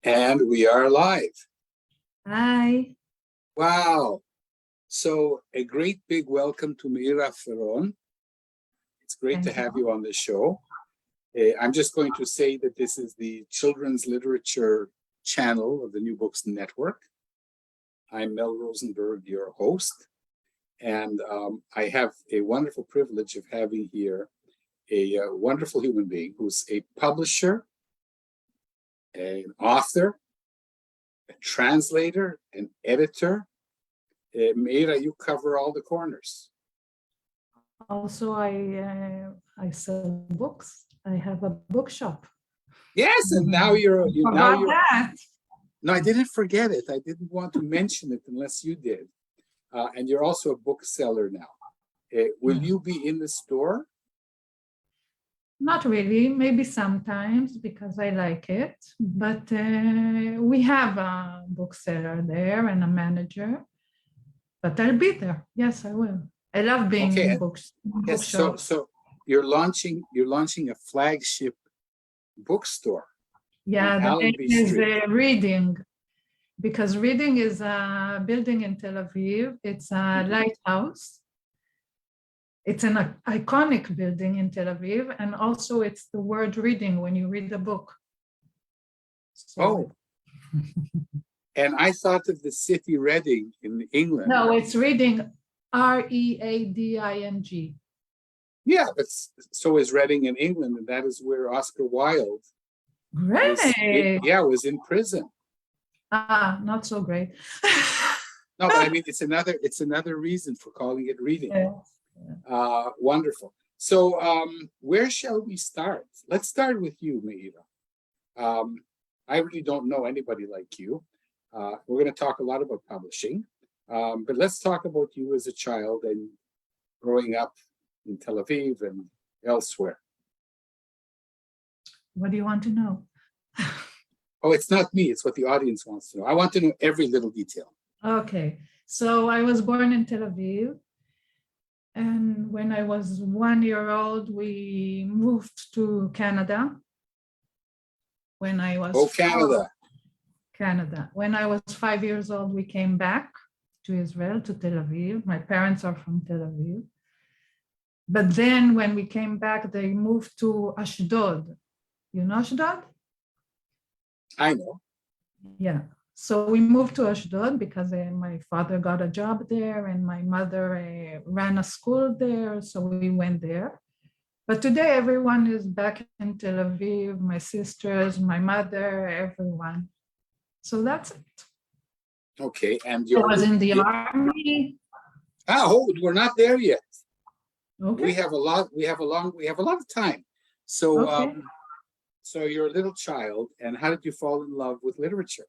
And we are live. Hi. Wow. So a great big welcome to Meira Firon. It's great to have you on the show. I'm just going to say that this is the Children's Literature channel of the New Books Network. I'm Mel Rosenberg, your host. And I have a wonderful privilege of having here a wonderful human being who's a publisher, an author, a translator, an editor. Meira, you cover all the corners. Also, I sell books. I have a bookshop. Yes, and now you're. That. No, I didn't forget it. I didn't want to mention it unless you did. And you're also a bookseller now. Will you be in the store? Not really, maybe sometimes because I like it, but we have a bookseller there and a manager, but I'll be there. Yes, I will. I love being in books. Yes, so you're launching a flagship bookstore. Yeah, the name is Reading, because Reading is a building in Tel Aviv. It's a lighthouse. It's an iconic building in Tel Aviv, and also it's the word reading when you read a book. So. Oh, and I thought of the city Reading in England. No, it's Reading, R-E-A-D-I-N-G. Yeah, but so is Reading in England, and that is where Oscar Wilde was in prison. Not so great. No, but I mean it's another reason for calling it Reading. Yeah. Wonderful. So where shall we start? Let's start with you, Meira. I really don't know anybody like you. We're going to talk a lot about publishing, but let's talk about you as a child and growing up in Tel Aviv and elsewhere. What do you want to know? Oh, it's not me. It's what the audience wants to know. I want to know every little detail. Okay. So I was born in Tel Aviv. And when I was 1 year old, we moved to Canada. When I was Canada. When I was 5 years old, we came back to Israel, to Tel Aviv. My parents are from Tel Aviv. But then when we came back, they moved to Ashdod. You know Ashdod? I know. Yeah. So we moved to Ashdod because my father got a job there and my mother ran a school there. So we went there. But today everyone is back in Tel Aviv, my sisters, my mother, everyone. So that's it. Okay. And I was in the army. We're not there yet. Okay. We have a lot of time. So so you're a little child, and how did you fall in love with literature?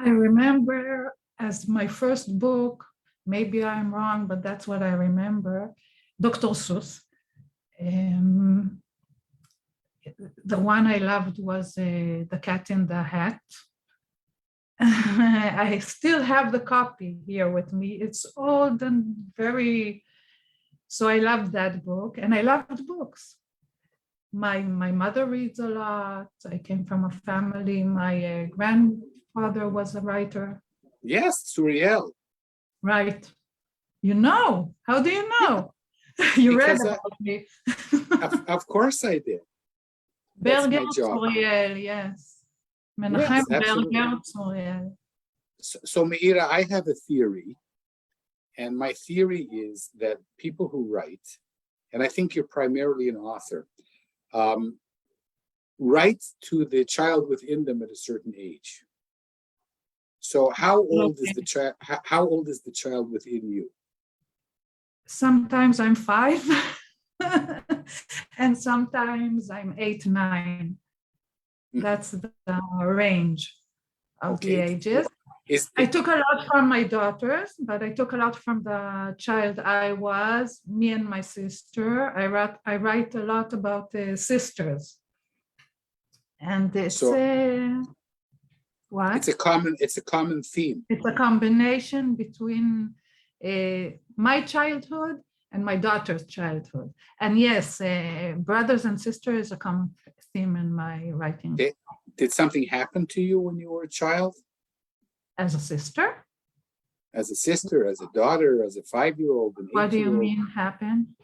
I remember as my first book, maybe I'm wrong, but that's what I remember, Dr. Seuss. The one I loved was The Cat in the Hat. I still have the copy here with me. It's old and so I loved that book, and I loved books. My mother reads a lot. I came from a family, my grandfather was a writer. Yes, Suriel. Right. You know. How do you know? You read about me. Of course I did. Berger Suriel, yes. Menachem Berger Suriel. So Meira, I have a theory, and my theory is that people who write, and I think you're primarily an author, write to the child within them at a certain age. So how old is the child? How old is the child within you? Sometimes I'm 5, and sometimes I'm 8, 9. That's the range of the ages. I took a lot from my daughters, but I took a lot from the child I was, me and my sister. I write a lot about the sisters. And it's what? It's a common theme. It's a combination between my childhood and my daughter's childhood. And yes, brothers and sisters is a common theme in my writing. Did something happen to you when you were a child? As a sister? As a sister, as a daughter, as a 5-year-old, an 8-year-old? What do you mean happen?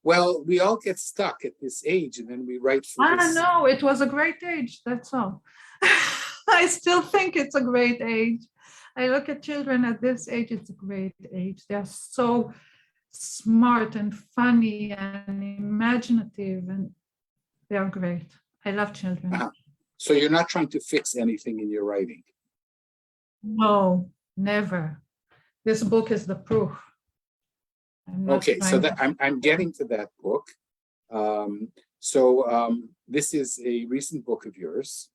Well, we all get stuck at this age, and then we write for this. No, it was a great age, that's all. I still think it's a great age. I look at children at this age, it's a great age. They're so smart and funny and imaginative, and they're great. I love children. So you're not trying to fix anything in your writing? No, never. This book is the proof. Okay, so that I'm getting to that book. This is a recent book of yours.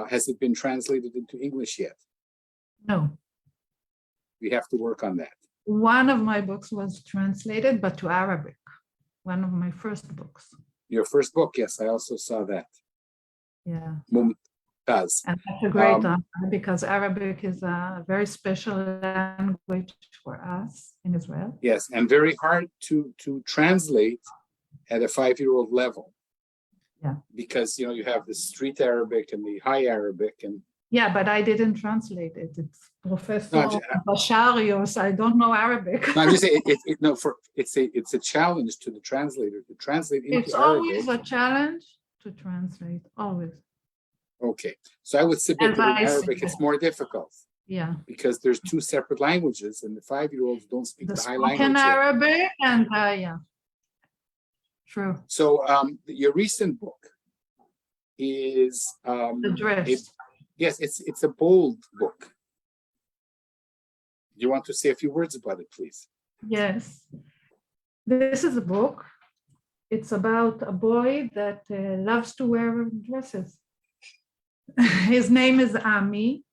Has it been translated into English yet? No. We have to work on that. One of my books was translated, but to Arabic. One of my first books. Your first book, yes, I also saw that. Yeah. Mumtaz. And that's a great honor because Arabic is a very special language for us in Israel. Yes, and very hard to translate at a 5-year-old level. Yeah. Because you have the street Arabic and the high Arabic, and yeah, but I didn't translate it. It's Professor Basharios. I don't know Arabic. No, I'm just saying it's a challenge to the translator to translate into Arabic. It's always a challenge to translate, always. Okay, so I would submit that in Arabic it's more difficult. Yeah. Because there's 2 separate languages, and the 5-year-olds don't speak the high language. Spoken Arabic and yeah. True. So your recent book is The Dress. Yes, it's a bold book. You want to say a few words about it, please? Yes. This is a book. It's about a boy that loves to wear dresses. His name is Ami,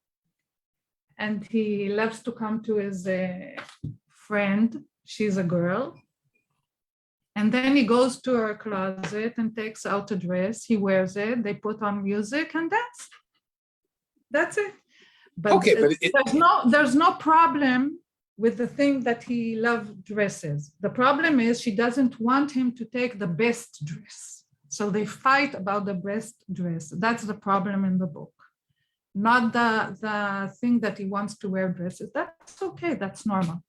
and he loves to come to his friend. She's a girl. And then he goes to her closet and takes out a dress. He wears it. They put on music, and that's it. But okay, but there's no problem with the thing that he loves dresses. The problem is she doesn't want him to take the best dress. So they fight about the best dress. That's the problem in the book. Not the thing that he wants to wear dresses. That's okay, that's normal.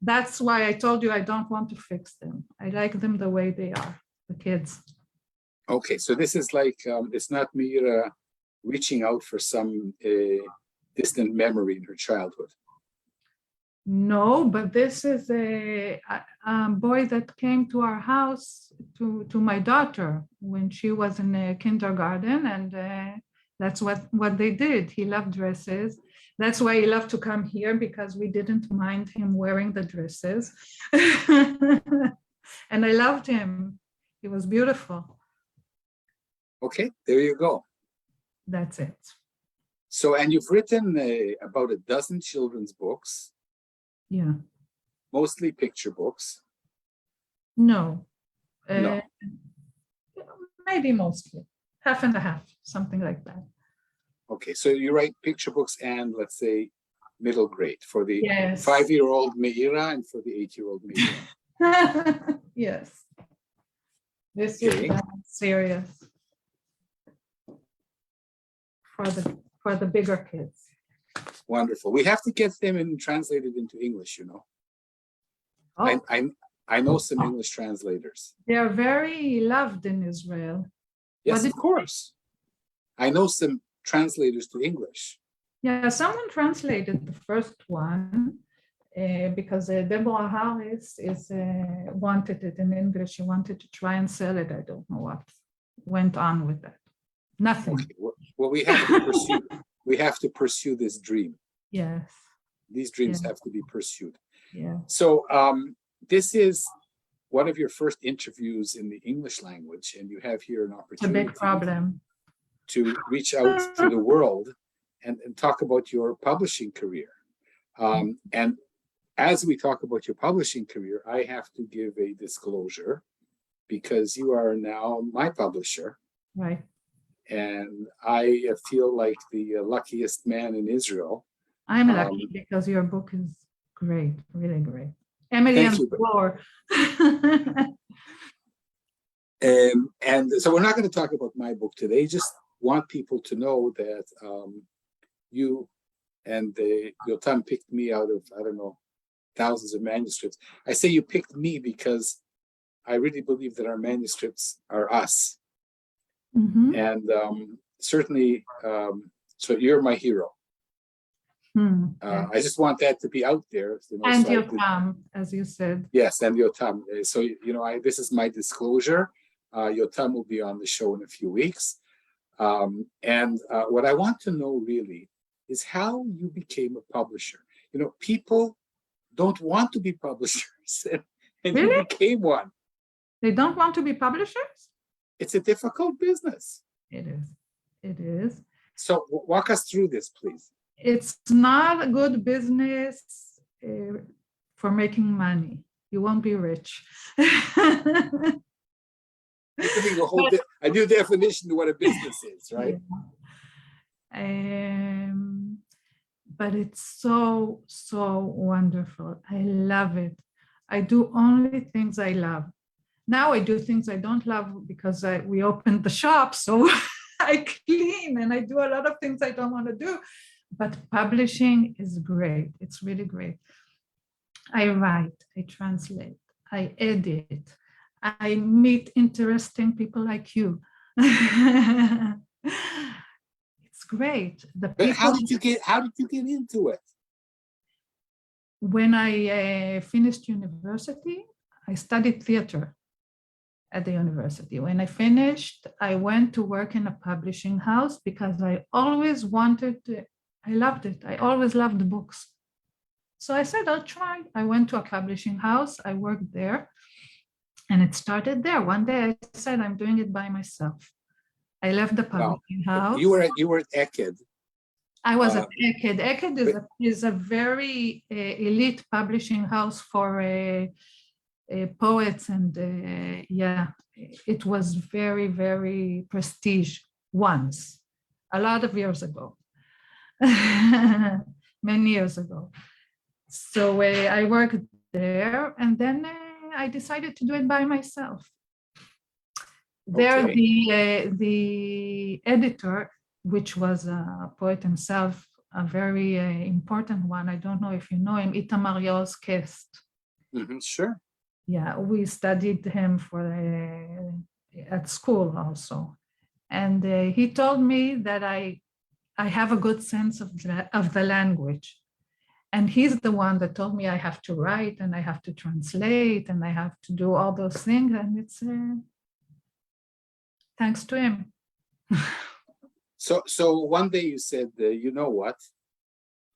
That's why I told you I don't want to fix them. I like them the way they are, the kids. Okay, so this is like, it's not Meira reaching out for some distant memory in her childhood. No, but this is a boy that came to our house, to my daughter when she was in kindergarten, and that's what they did. He loved dresses. That's why he loved to come here, because we didn't mind him wearing the dresses. And I loved him. He was beautiful. Okay, there you go. That's it. So, and you've written about a dozen children's books. Yeah. Mostly picture books. No. No. Maybe mostly. Half and a half, something like that. Okay, so you write picture books and, let's say, middle grade for the Yes. 5-year-old Meira and for the 8-year-old Meira. Yes. This is serious. For the bigger kids. Wonderful. We have to get them translated into English, Oh. I know some English translators. They are very loved in Israel. Yes, of course. I know some translators to English. Yeah, someone translated the first one because Deborah Harris wanted it in English. She wanted to try and sell it. I don't know what went on with that. Nothing. Okay. Well, we have to pursue. We have to pursue this dream. Yes. These dreams have to be pursued. Yeah. So this is one of your first interviews in the English language, and you have here an opportunity. It's a big problem. To reach out to the world and talk about your publishing career. And as we talk about your publishing career, I have to give a disclosure because you are now my publisher. Right. And I feel like the luckiest man in Israel. I'm lucky because your book is great, really great. Emily and War. And so we're not going to talk about my book today. Just want people to know that you and Yotam picked me out of, I don't know, thousands of manuscripts. I say you picked me because I really believe that our manuscripts are us. Mm-hmm. And certainly, so you're my hero. I just want that to be out there. You know, and so Yotam, as you said. Yes, and Yotam. So, you know, this is my disclosure. Yotam will be on the show in a few weeks. And what I want to know really is how you became a publisher. You know, people don't want to be publishers, and Really? you became one. They don't want to be publishers? It's a difficult business. It is. It is. So walk us through this, please. It's not a good business for making money. You won't be rich. A new definition of what a business is, right? Yeah. But it's so, so wonderful. I love it. I do only things I love. Now I do things I don't love because we opened the shop, so I clean and I do a lot of things I don't want to do. But publishing is great. It's really great. I write, I translate, I edit, I meet interesting people like you. It's great. But how did you get into it? When I finished university, I studied theater at the university. When I finished, I went to work in a publishing house because I always wanted to, I loved it. I always loved books. So I said, I'll try. I went to a publishing house. I worked there. And it started there. One day I said, I'm doing it by myself. I left the publishing house. You were at Eked. I was at Eked. Eked is a very elite publishing house for poets. And yeah, it was very, very prestige once, a lot of years ago, many years ago. So I worked there, and then I decided to do it by myself. There, the editor, which was a poet himself, a very important one. I don't know if you know him, Itamar Yoskest. Sure. Yeah, we studied him at school also, and he told me that I have a good sense of the language. And he's the one that told me I have to write and I have to translate and I have to do all those things. And it's thanks to him. So one day you said, you know what?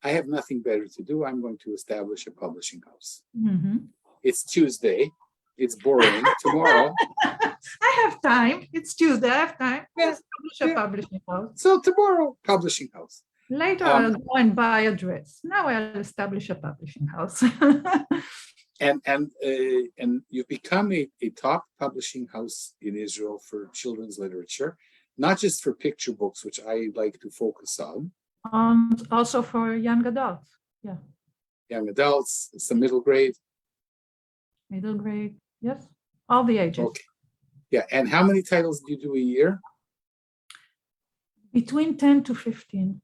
I have nothing better to do. I'm going to establish a publishing house. Mm-hmm. It's Tuesday. It's boring. Tomorrow. I have time. It's Tuesday. I have time. Yes, establish a publishing house. So tomorrow, publishing house. Later, I'll go and buy a dress. Now I'll establish a publishing house. and you've become a top publishing house in Israel for children's literature, not just for picture books, which I like to focus on. Also for young adults. Yeah. Young adults, some middle grade. Middle grade, yes. All the ages. Okay. Yeah. And how many titles do you do a year? Between 10 to 15.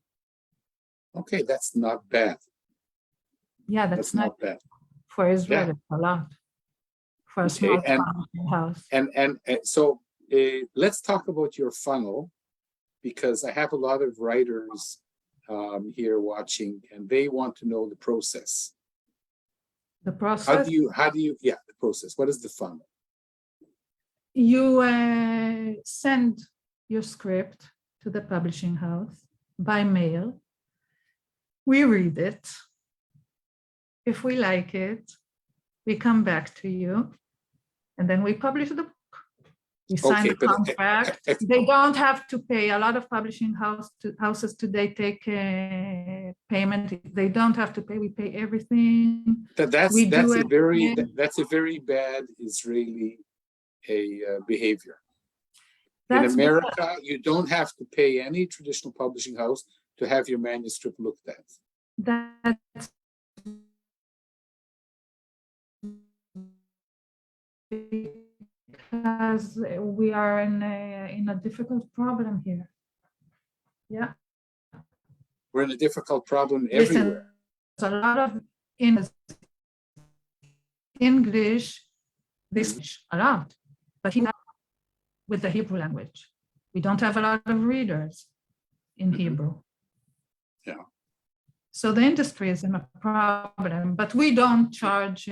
Okay, that's not bad. Yeah, that's not bad. For Israel, it's a lot. For a small house. And so let's talk about your funnel, because I have a lot of writers here watching, and they want to know the process. The process? How do you, the process. What is the funnel? You send your script to the publishing house by mail. We read it. If we like it, we come back to you, and then we publish the book. We sign the contract. They don't have to pay. A lot of publishing houses today take payment. They don't have to pay. We pay everything. That's a very bad Israeli behavior. In America, you don't have to pay any traditional publishing house to have your manuscript looked at. That's because we are in a difficult problem here. Yeah. We're in a difficult problem everywhere. There's a lot of English, this a lot, but with the Hebrew language. We don't have a lot of readers in Hebrew. Yeah. So the industry is in a problem, but we don't charge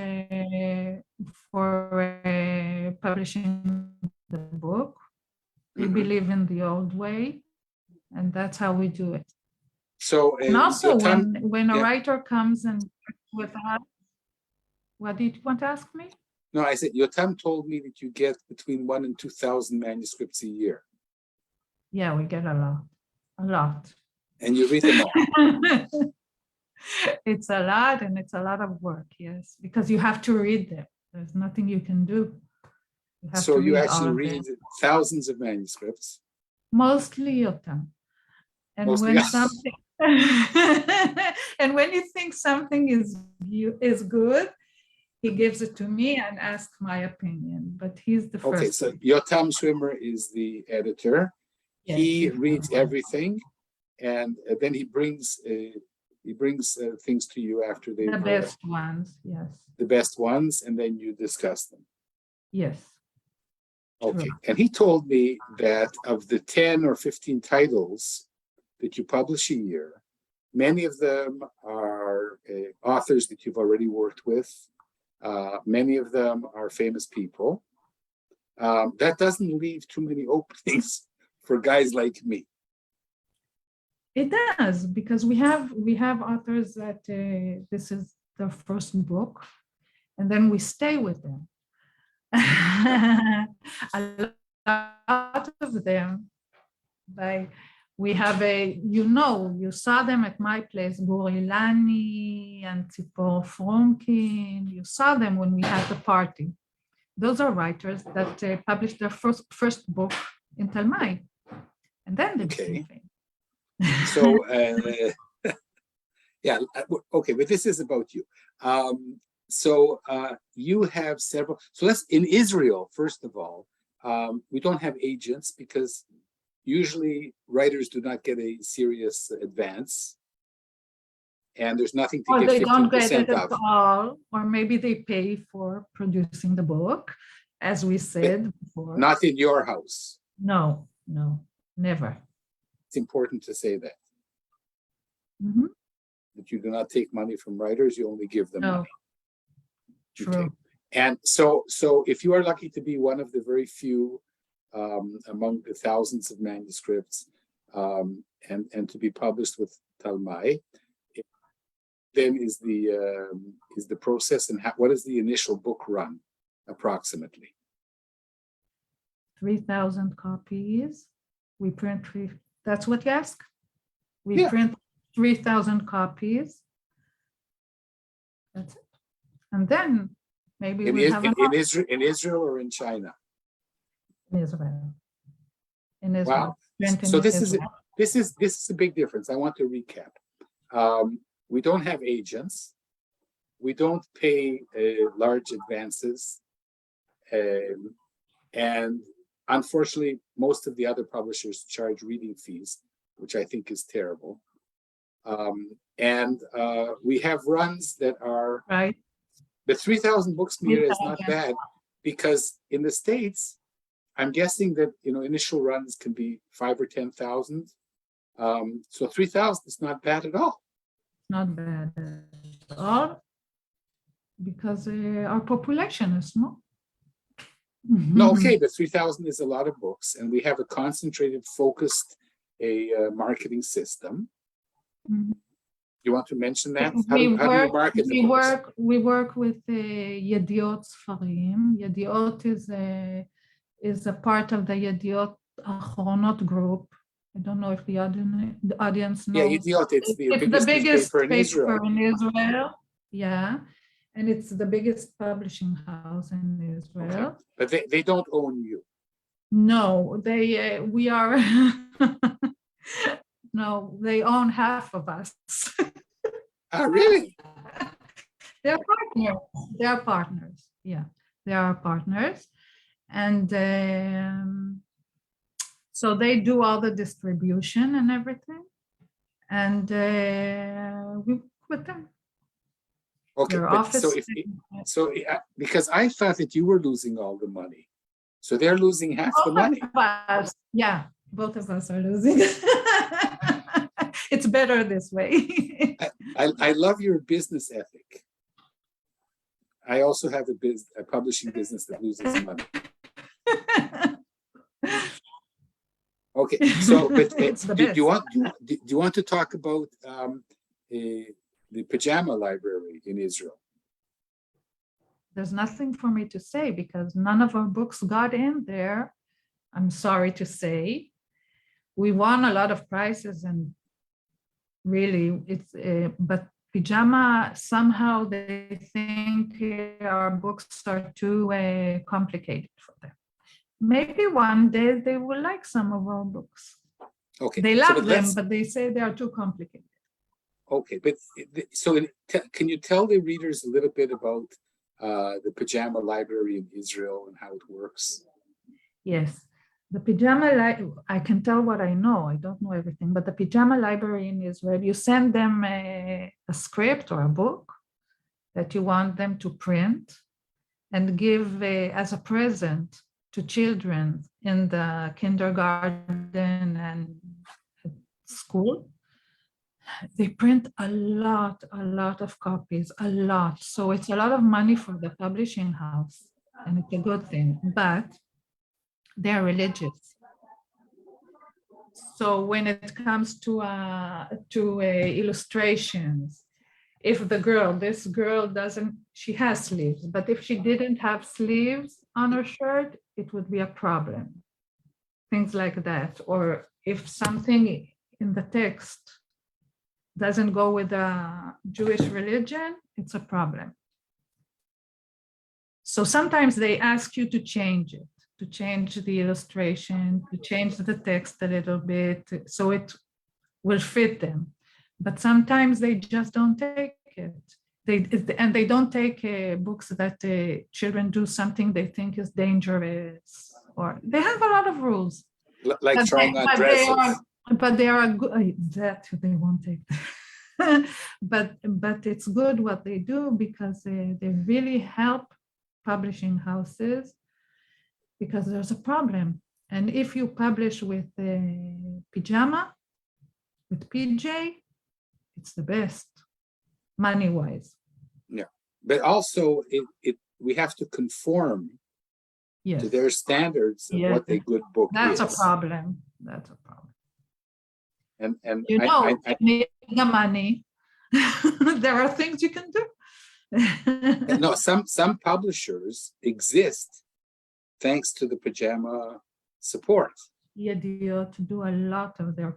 for publishing the book. We believe in the old way, and that's how we do it. So, and also when a writer comes and with us, what did you want to ask me? No, I said, Yotam told me that you get between 1,000 and 2,000 manuscripts a year. Yeah, we get a lot. And you read them all. It's a lot, and it's a lot of work, yes, because you have to read them. There's nothing you can do. So you actually read thousands of manuscripts. Mostly Yotam. And Mostly, when something and when you think something is good, he gives it to me and asks my opinion. But he's the first. Okay, so Yotam Shwimmer is the editor. Yes, he reads everything, and then he brings things to you after they the best ones. Yes, the best ones, and then you discuss them. Yes. Okay, True. and he told me that of the 10 or 15 titles that you publish a year, many of them are authors that you've already worked with. Many of them are famous people. That doesn't leave too many openings for guys like me. It does, because we have authors that this is their first book, and then we stay with them. A lot of them, like we have you saw them at my place, Burilani and Tzipor Fromkin. You saw them when we had the party. Those are writers that published their first book in Tal-May, and then they became famous. So, yeah, okay, but this is about you. So you have several, so let's, in Israel, first of all, we don't have agents because usually writers do not get a serious advance, and there's nothing to get 15% they don't get it of. at all, or maybe they pay for producing the book, as we said before. Not in your house. No, never. It's important to say that. Mm-hmm. That you do not take money from writers, you only give them money. True. Okay. And so if you are lucky to be one of the very few among the thousands of manuscripts and to be published with Tal-May, then is the process, and what is the initial book run approximately? 3,000 copies. We print that's what you ask? We print 3,000 copies. That's it. And then maybe we'll have in Israel or in China? In Israel. In Israel. Wow. So this is a big difference. I want to recap. We don't have agents. We don't pay large advances. And unfortunately, most of the other publishers charge reading fees, which I think is terrible. And we have runs that are right. The 3,000 books, Meira, is not bad, because in the States, I'm guessing that initial runs can be 5,000 or 10,000. So 3,000 is not bad at all. Not bad at all, because our population is small. No, okay, but 3,000 is a lot of books, and we have a concentrated, focused marketing system. Mm-hmm. You want to mention that? How do you market the books? We work with Yediot Sfarim. Yediot is a part of the Yediot Achronot group. I don't know if the audience knows. Yeah, Yediot, it's the biggest paper in Israel. Yeah, and it's the biggest publishing house in Israel. Okay. But they don't own you. No, we are. No, they own half of us. Ah, really? They're partners. Yeah, They are partners. And so they do all the distribution and everything. And we work with them. Okay, Their but office. Because I thought that you were losing all the money. So they're losing half the money. Yeah, both of us are losing. It's better this way. I love your business ethic. I also have a publishing business that loses money. Okay, so but do you want to talk about the pajama library in Israel? There's nothing for me to say because none of our books got in there. I'm sorry to say. We won a lot of prizes and really it's, but pajama, somehow they think our books are too complicated for them. Maybe one day they will like some of our books. Okay. They love them, but they say they are too complicated. Okay, but can you tell the readers a little bit about the pajama library in Israel and how it works? Yes, the pajama library, I can tell what I know. I don't know everything, but the pajama library in Israel, you send them a script or a book that you want them to print and give as a present to children in the kindergarten and school. They print a lot of copies, a lot. So it's a lot of money for the publishing house, and it's a good thing, but they're religious. So when it comes to illustrations, if this girl doesn't, she has sleeves, but if she didn't have sleeves on her shirt, it would be a problem. Things like that. Or if something in the text doesn't go with the Jewish religion, it's a problem. So sometimes they ask you to change it, to change the illustration, to change the text a little bit, so it will fit them. But sometimes they just don't take it. They don't take books that children do something they think is dangerous, or they have a lot of rules. Like trying on dresses. But they are good, that they won't take. but it's good what they do because they really help publishing houses because there's a problem. And if you publish with pajama, with PJ, it's the best, money-wise. Yeah, but also we have to conform to their standards of what a good book is. That's a problem. That's a problem. And you know, make the money. There are things you can do. No, some publishers exist thanks to the pajama support. Yediot do a lot of their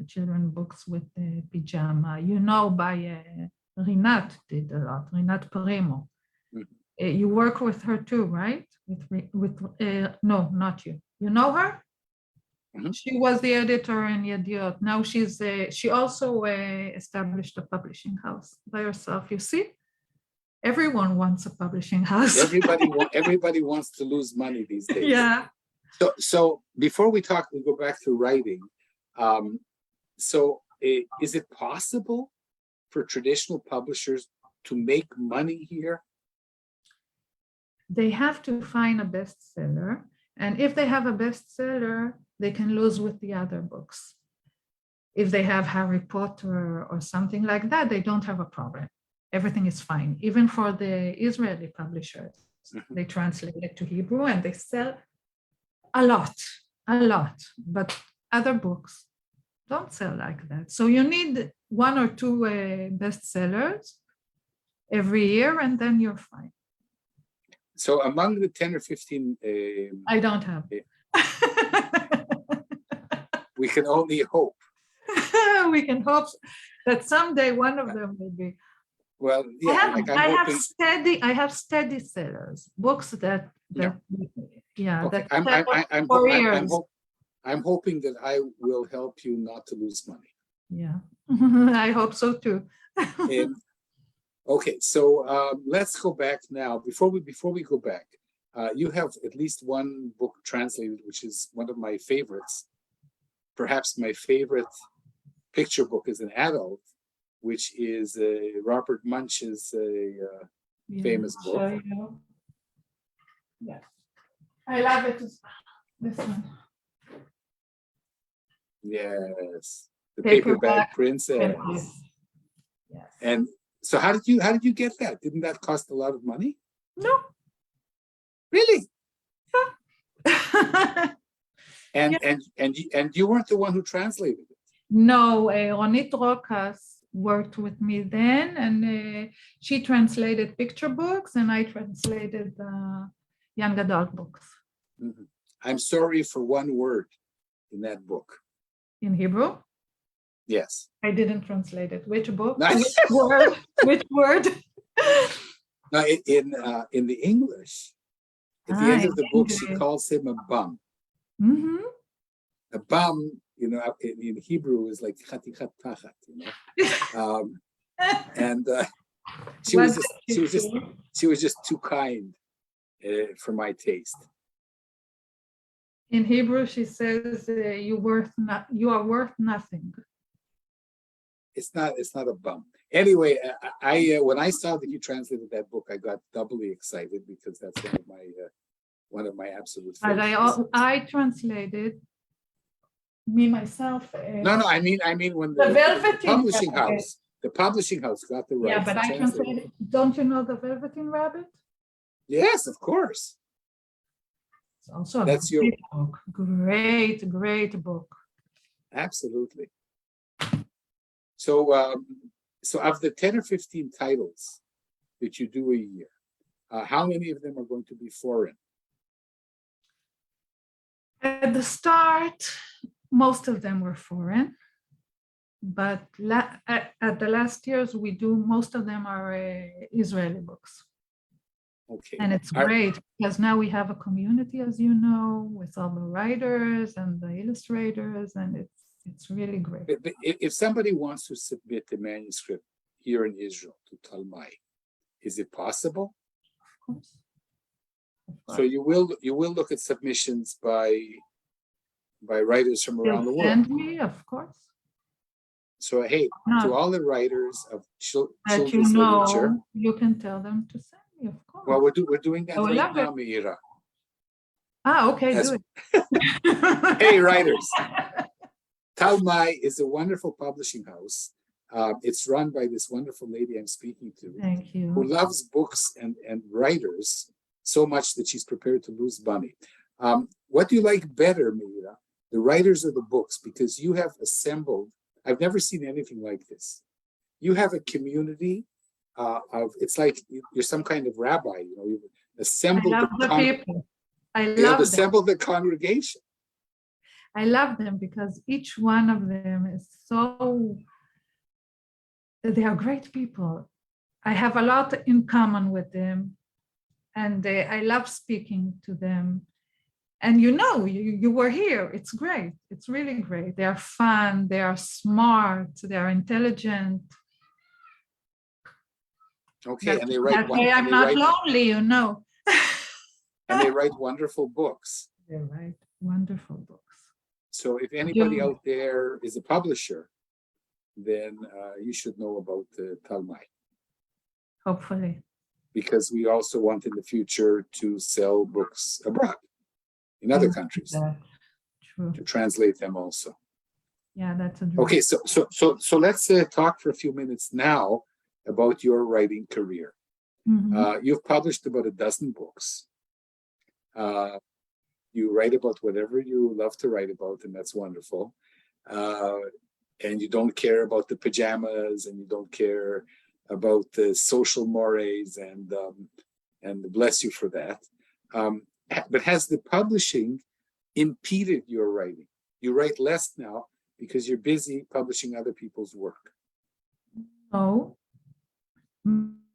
children books with the pajama. You know, by Rinat did a lot. Rinat Primo. Mm-hmm. You work with her too, right? No, not you. You know her? Mm-hmm. She was the editor in Yediot. Now she also established a publishing house by herself. You see, everyone wants a publishing house. Everybody wants to lose money these days. Yeah. So before we go back to writing. Is it possible for traditional publishers to make money here? They have to find a bestseller, and if they have a bestseller, they can lose with the other books. If they have Harry Potter or something like that, they don't have a problem. Everything is fine. Even for the Israeli publishers, mm-hmm. They translate it to Hebrew and they sell a lot. But other books don't sell like that. So you need 1 or 2 bestsellers every year, and then you're fine. So among the 10 or 15... I don't have. We can only hope. We can hope that someday one of them will be. Well, yeah, I have steady sellers, books that okay. I'm hoping that I will help you not to lose money. Yeah, I hope so too. Okay, so let's go back now. Before we go back, You have at least one book translated, which is one of my favorites. Perhaps my favorite picture book as an adult, which is Robert Munch's famous book. Yeah, I love it. This one. Yes, the paperback princess. Yes. And so, how did you get that? Didn't that cost a lot of money? No. Really? Yeah. And you weren't the one who translated it. No, Ronit Rokas worked with me then, and she translated picture books, and I translated young adult books. Mm-hmm. I'm sorry for one word in that book. In Hebrew? Yes. I didn't translate it. Which book? Nice. Which word? Which word? No, in the English, at the end of the book, she calls him a bum. Mm-hmm. A bum, in Hebrew is like chatichat tachat, and she was just too kind for my taste. In Hebrew, she says, you are worth nothing. It's not a bum. Anyway, I when I saw that you translated that book, I got doubly excited because that's one of my absolute favorites. But I translated me myself. No, I mean when the publishing house got the rights. Yeah, but I translated. Don't you know the Velveteen Rabbit? Yes, of course. It's also a great book. Great book. Absolutely. So of the 10 or 15 titles that you do a year, how many of them are going to be foreign? At the start, most of them were foreign, but at the last years, most of them are Israeli books. Okay. And it's great because now we have a community, as you know, with all the writers and the illustrators, and it's really great. But if somebody wants to submit a manuscript here in Israel to Tal-May, is it possible? Of course. So you will look at submissions by writers from around the world. And me, of course. So hey, to all the writers of children's literature, you can tell them to send me, of course. Well, we're doing that right now, Meira. Okay, do it. Hey, writers. Tal-May is a wonderful publishing house. It's run by this wonderful lady I'm speaking to. Thank you. Who loves books and writers so much that she's prepared to lose money. What do you like better, Meira, the writers or the books? Because you have assembled, I've never seen anything like this. You have a community it's like you're some kind of rabbi, you've assembled assembled the congregation. I love them because each one of them is they are great people. I have a lot in common with them, and I love speaking to them. And you were here. It's great. It's really great. They are fun. They are smart. They are intelligent. Okay, and they write. I'm not lonely, And they write wonderful books. They write wonderful books. So if anybody out there is a publisher, then you should know about Tal-May. Hopefully. Because we also want in the future to sell books abroad, in other countries. True. To translate them also. Yeah, that's a dream. Okay, so let's talk for a few minutes now about your writing career. Mm-hmm. You've published about 12 books. You write about whatever you love to write about, and that's wonderful. And you don't care about the pajamas, and you don't care about the social mores, and bless you for that. But has the publishing impeded your writing? You write less now because you're busy publishing other people's work. No.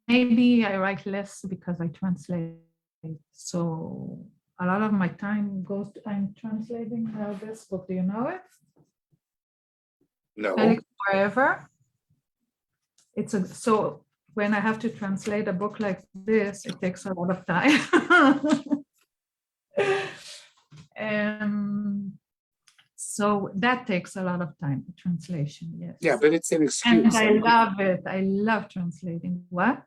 Maybe I write less because I translate. So a lot of my time goes to, I'm translating this book. Do you know it? No. Felix Forever. So when I have to translate a book like this, it takes a lot of time. So that takes a lot of time, translation, yes. Yeah, but it's an excuse. And I love it. I love translating. What?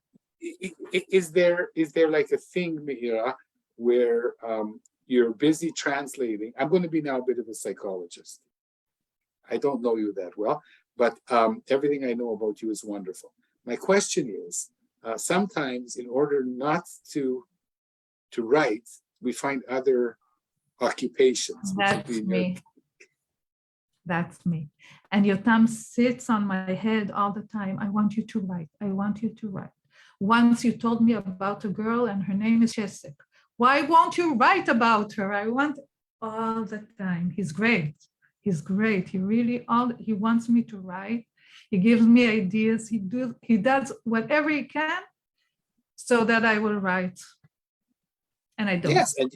Is there like a thing, Meira, where you're busy translating? I'm going to be now a bit of a psychologist. I don't know you that well, but everything I know about you is wonderful. My question is, sometimes in order not to write, we find other occupations. That's me. That's me. And Yotam sits on my head all the time. I want you to write. I want you to write. Once you told me about a girl and her name is Chesek. Why won't you write about her? I want all the time. He's great. He's great. He really he wants me to write. He gives me ideas. He does whatever he can so that I will write. And I don't. Yes. And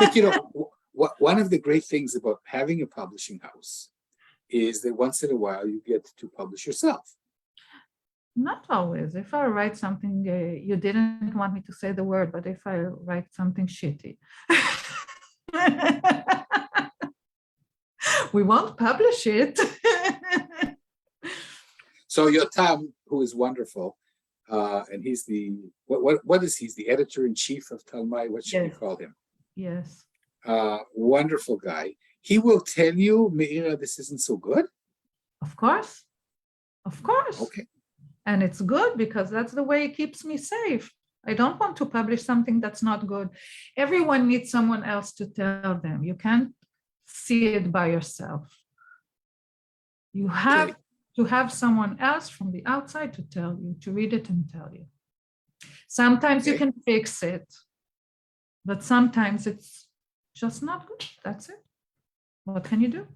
but you know, one of the great things about having a publishing house is that once in a while you get to publish yourself. Not always. If I write something, you didn't want me to say the word, but if I write something shitty, we won't publish it. So Yotam, who is wonderful, and he's the, what is he's the editor-in-chief of Tal-May? What should we call him? Yes. Wonderful guy. He will tell you, Meira, this isn't so good? Of course. Of course. Okay. And it's good because that's the way it keeps me safe. I don't want to publish something that's not good. Everyone needs someone else to tell them. You can't see it by yourself. You have to have someone else from the outside to tell you, to read it and tell you. Sometimes you can fix it, but sometimes it's just not good. That's it. What can you do?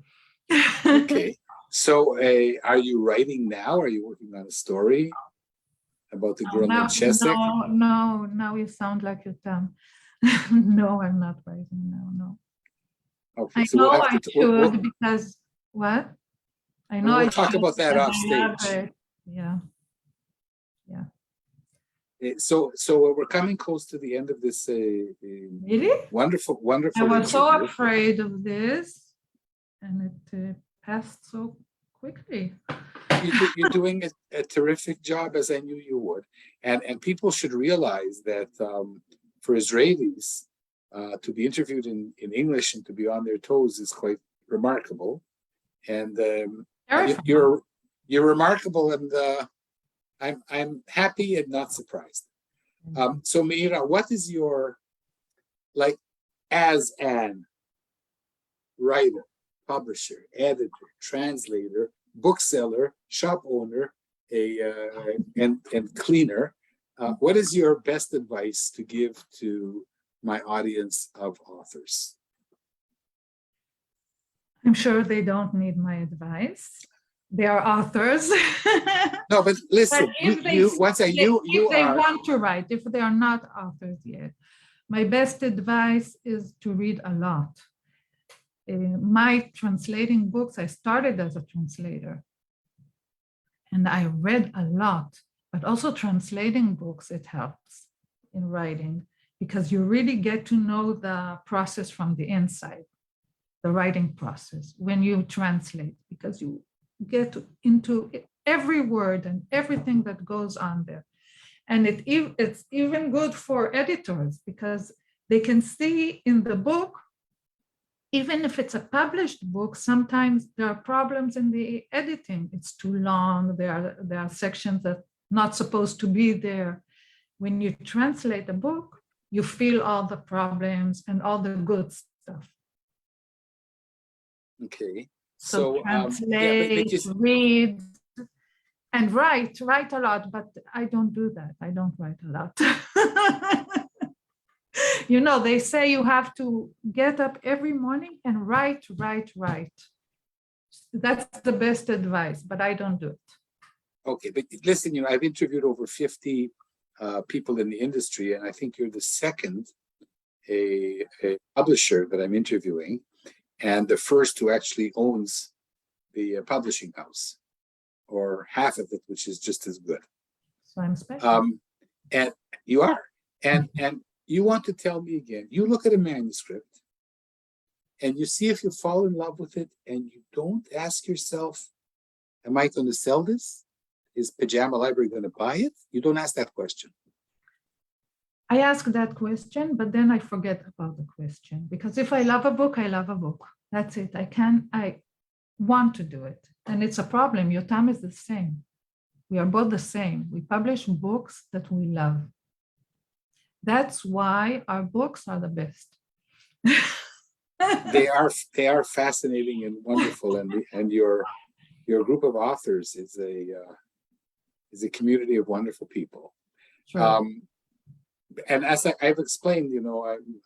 Okay. So are you writing now? Are you working on a story about the girl named Chesek? No, now you sound like Yotam. No, I'm not writing now, no. Okay, I so know we'll I should because, what? I know we'll talk about that off stage. Yeah, yeah. So we're coming close to the end of this really wonderful I was interview. so afraid of this, and it passed so quickly. You're doing a terrific job, as I knew you would, and people should realize that for Israelis to be interviewed in English and to be on their toes is quite remarkable, and you're remarkable, and I'm happy and not surprised. So Meira, what is your, like, as an writer, publisher, editor, translator, bookseller, shop owner, and cleaner, what is your best advice to give to my audience of authors? I'm sure they don't need my advice. They are authors. No, but listen, if they want to write, if they are not authors yet, my best advice is to read a lot. My translating books, I started as a translator and I read a lot, but also translating books, it helps in writing because you really get to know the process from the inside, the writing process when you translate, because you get into every word and everything that goes on there. And it's even good for editors because they can see in the book, even if it's a published book, sometimes there are problems in the editing. It's too long. There are sections that are not supposed to be there. When you translate a book, you feel all the problems and all the good stuff. Okay. So translate, read, and write a lot, but I don't do that. I don't write a lot. You know, they say you have to get up every morning and write. That's the best advice, but I don't do it. Okay, but listen, you know, I've interviewed over 50 people in the industry, and I think you're the second a publisher that I'm interviewing, and the first who actually owns the publishing house, or half of it, which is just as good. So I'm special. And you are, and you want to tell me again, you look at a manuscript and you see if you fall in love with it, and you don't ask yourself, am I going to sell this? Is Pajama Library going to buy it? You don't ask that question. I ask that question, but then I forget about the question, because if I love a book, I love a book. That's it. I want to do it. And it's a problem. Yotam is the same. We are both the same. We publish books that we love. That's why our books are the best. They are fascinating and wonderful, and your group of authors is a community of wonderful people. Sure. And as I've explained,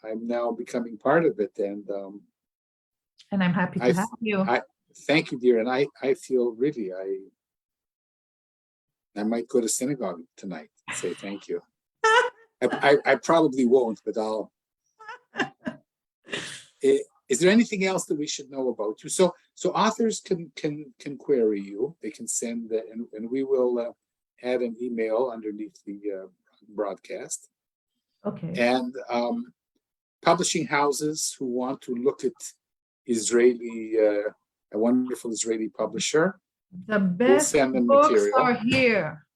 I'm now becoming part of it, and I'm happy to have you. Thank you, dear, and I feel really I might go to synagogue tonight and say thank you. I probably won't, but I'll. Is there anything else that we should know about you? So authors can query you. They can send, and we will add an email underneath the broadcast. Okay. And publishing houses who want to look at Israeli, a wonderful Israeli publisher. The best send them books material. are here.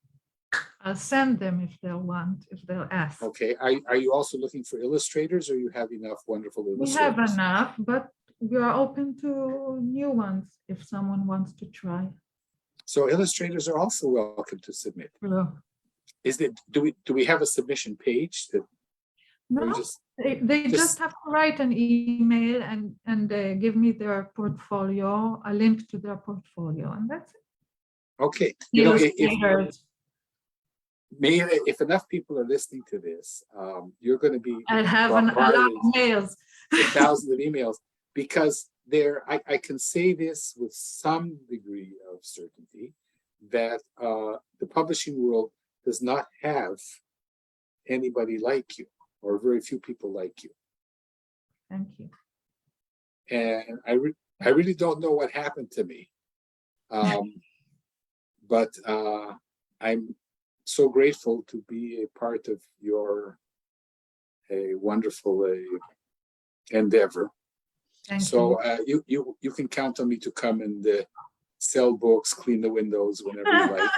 I'll send them if they'll want, if they'll ask. Okay. Are you also looking for illustrators, or you have enough wonderful illustrators? We have enough, but we are open to new ones if someone wants to try. So illustrators are also welcome to submit. Hello. Do we have a submission page that? No, they just have to write an email and give me their portfolio, a link to their portfolio, and that's it. Okay. If enough people are listening to this, you're going to be. I'll have a lot of mails. Thousands of emails, because I can say this with some degree of certainty that the publishing world does not have anybody like you, or very few people like you. Thank you. And I really don't know what happened to me, but I'm so grateful to be a part of your wonderful endeavor. Thank you. You can count on me to come and sell books, clean the windows whenever you like.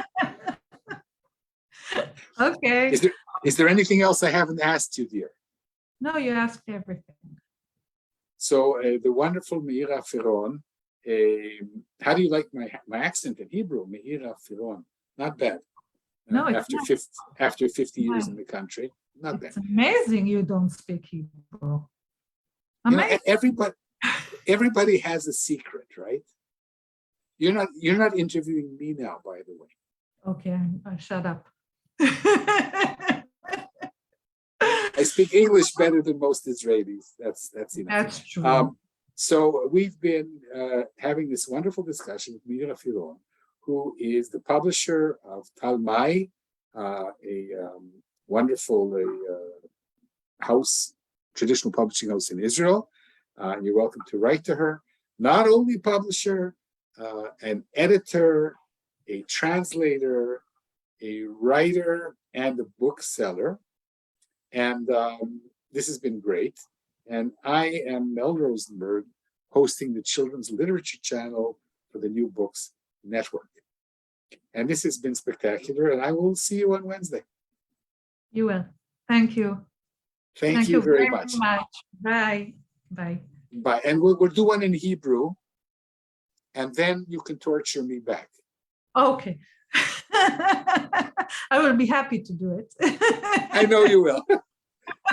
Okay. Is there anything else I haven't asked you, dear? No, you asked everything. So the wonderful Meira Firon. How do you like my accent in Hebrew? Meira Firon. Not bad. No, after 50 years in the country, not bad. It's amazing you don't speak Hebrew. Everybody has a secret, right? You're not interviewing me now, by the way. Okay, I'll shut up. I speak English better than most Israelis. That's enough. That's true. So we've been having this wonderful discussion with Meira Firon, who is the publisher of Tal-May, a wonderful traditional publishing house in Israel. You're welcome to write to her. Not only publisher, an editor, a translator, a writer, and a bookseller. And this has been great. And I am Mel Rosenberg, hosting the Children's Literature Channel for the New Books Network. And this has been spectacular, and I will see you on Wednesday. You will. Thank you. Thank you very much. Bye. Bye. Bye. And we'll do one in Hebrew, and then you can torture me back. Okay. I will be happy to do it. I know you will.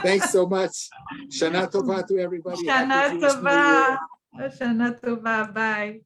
Thanks so much. Shana Tova to everybody. Shana Tova. Shana Tova. Bye.